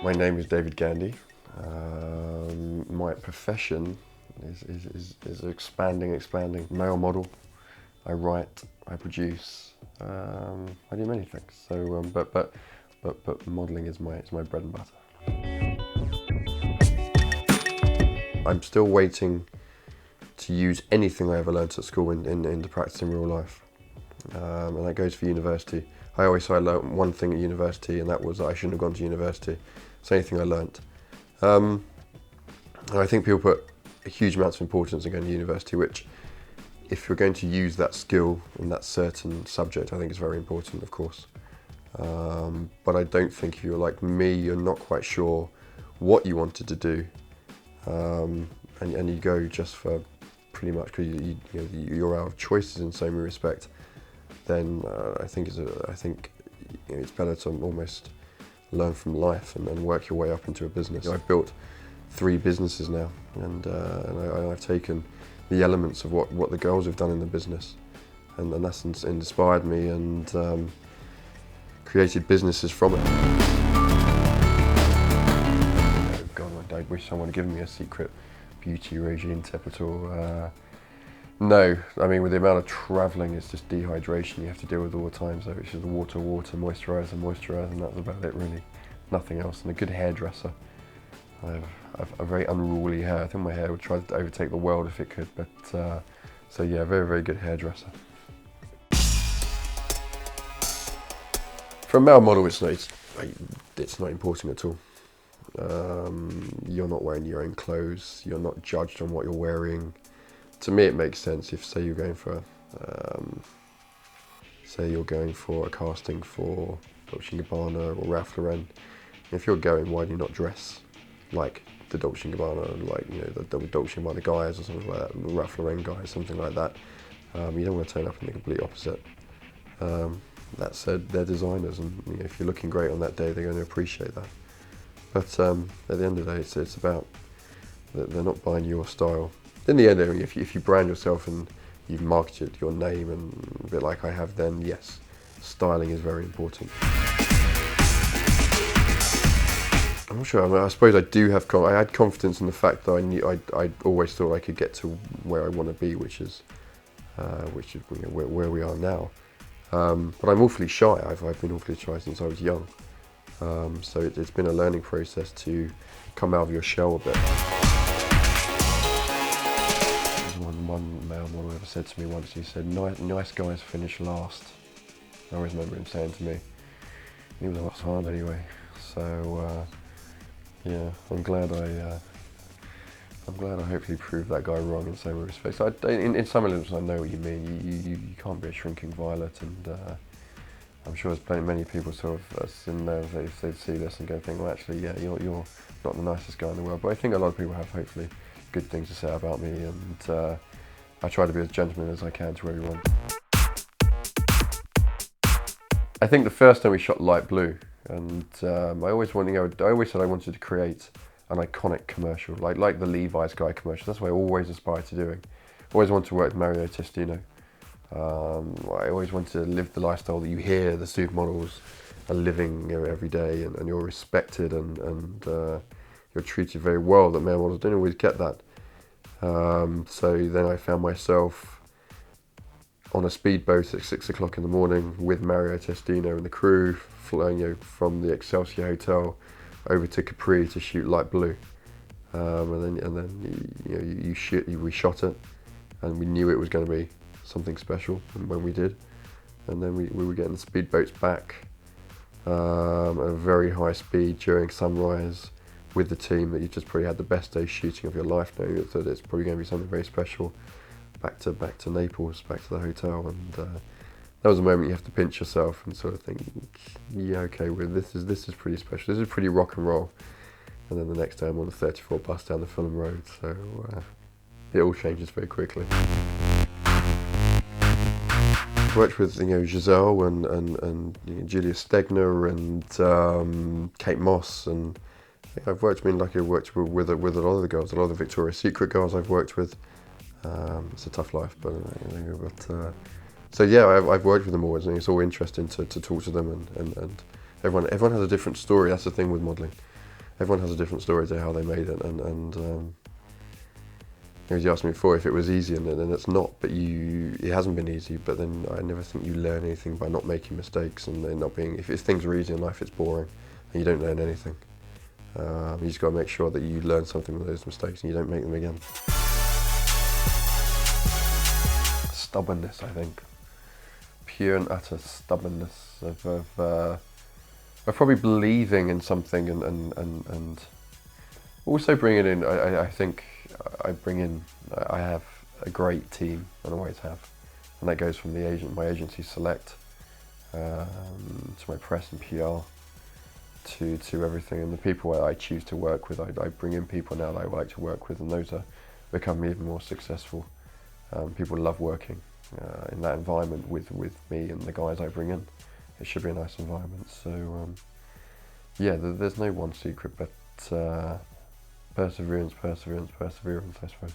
My name is David Gandy. My profession is expanding. Male model. I write. I produce. I do many things. So, but modelling is my bread and butter. I'm still waiting to use anything I ever learnt at school into practice in real life, and that goes for university. I always say I learnt one thing at university, and that was that I shouldn't have gone to university. It's the only thing I learnt. And I think people put a huge amount of importance in going to university, which, if you're going to use that skill in that certain subject, I think is very important, of course. But I don't think if you're like me, you're not quite sure what you wanted to do, and you go just for pretty much because you're out of choices in so many respects, then I think it's better to almost learn from life and work your way up into a business. I've built 3 businesses now, and I've taken the elements of what the girls have done in the business, and that's inspired me and created businesses from it. Oh God, I wish someone had given me a secret beauty regime tip at all. No, I mean, with the amount of travelling, it's just dehydration you have to deal with all the time, so it's just water, moisturiser, and that's about it really. Nothing else, and a good hairdresser. I have a very unruly hair. I think my hair would try to overtake the world if it could, but so yeah, very, very good hairdresser. For a male model, it's not important at all. You're not wearing your own clothes, you're not judged on what you're wearing. To me, it makes sense if, say, you're going for a casting for Dolce Gabbana or Ralph Lauren. If you're going, why do you not dress like the Dolce Gabbana, like the Dolce Gabbana guys or something like that, the Ralph Lauren guys, something like that. You don't want to turn up in the complete opposite. That said, they're designers, and if you're looking great on that day, they're going to appreciate that. But at the end of the day, it's about they're not buying your style. In the end, if you brand yourself and you've marketed your name, and a bit like I have, then yes, styling is very important. I'm not sure. I mean, I suppose I do have. I had confidence in the fact that I always thought I could get to where I want to be, which is where we are now. But I'm awfully shy. I've been awfully shy since I was young. So it's been a learning process to come out of your shell a bit. One male model ever said to me once, he said, nice guys finish last. I always remember him saying to me. He was hard anyway. So yeah, I'm glad I hopefully proved that guy wrong in so many respects. In some elements I know what you mean. You can't be a shrinking violet, and I'm sure there's many people sort of sitting there, if they see this and go think, well, actually, yeah, you're not the nicest guy in the world. But I think a lot of people have hopefully good things to say about me, and I try to be as gentleman as I can to everyone. I think the first time we shot Light Blue, and I always said I wanted to create an iconic commercial, like the Levi's guy commercial. That's what I always aspired to doing. I always wanted to work with Mario Testino. I always wanted to live the lifestyle that you hear the supermodels are living every day, and you're respected and you're treated very well, that male models don't always get that. So then I found myself on a speedboat at 6 o'clock in the morning with Mario Testino and the crew, flying from the Excelsior Hotel over to Capri to shoot Light Blue. And then we shot it, and we knew it was going to be something special when we did. And then we were getting the speedboats back at a very high speed during sunrise with the team, that you just probably had the best day shooting of your life, knowing that it's probably going to be something very special. Back to Naples, back to the hotel, and that was a moment you have to pinch yourself and sort of think, yeah, okay, well, this is pretty special. This is pretty rock and roll. And then the next day I'm on the 34 bus down the Fulham Road, so it all changes very quickly. I worked with Giselle and Julia Stegner and Kate Moss, and I've worked with a lot of the girls, a lot of the Victoria's Secret girls I've worked with. It's a tough life, but so yeah, I've worked with them all, and it's all interesting to talk to them, and everyone has a different story. That's the thing with modelling. everyone has a different story to how they made it, and you asked me before if it was easy, and it's not, but it hasn't been easy, but then I never think you learn anything by not making mistakes, and then not being, if things are easy in life, it's boring, and you don't learn anything. You just got to make sure that you learn something from those mistakes and you don't make them again. Stubbornness, I think. Pure and utter stubbornness of probably believing in something, and also bringing in, I think I have a great team, and always have, and that goes from my agency Select, to my press and PR, to everything, and the people I choose to work with. I bring in people now that I like to work with, and those are becoming even more successful. People love working in that environment with me and the guys I bring in. It should be a nice environment. So yeah, there's no one secret, but perseverance, I suppose.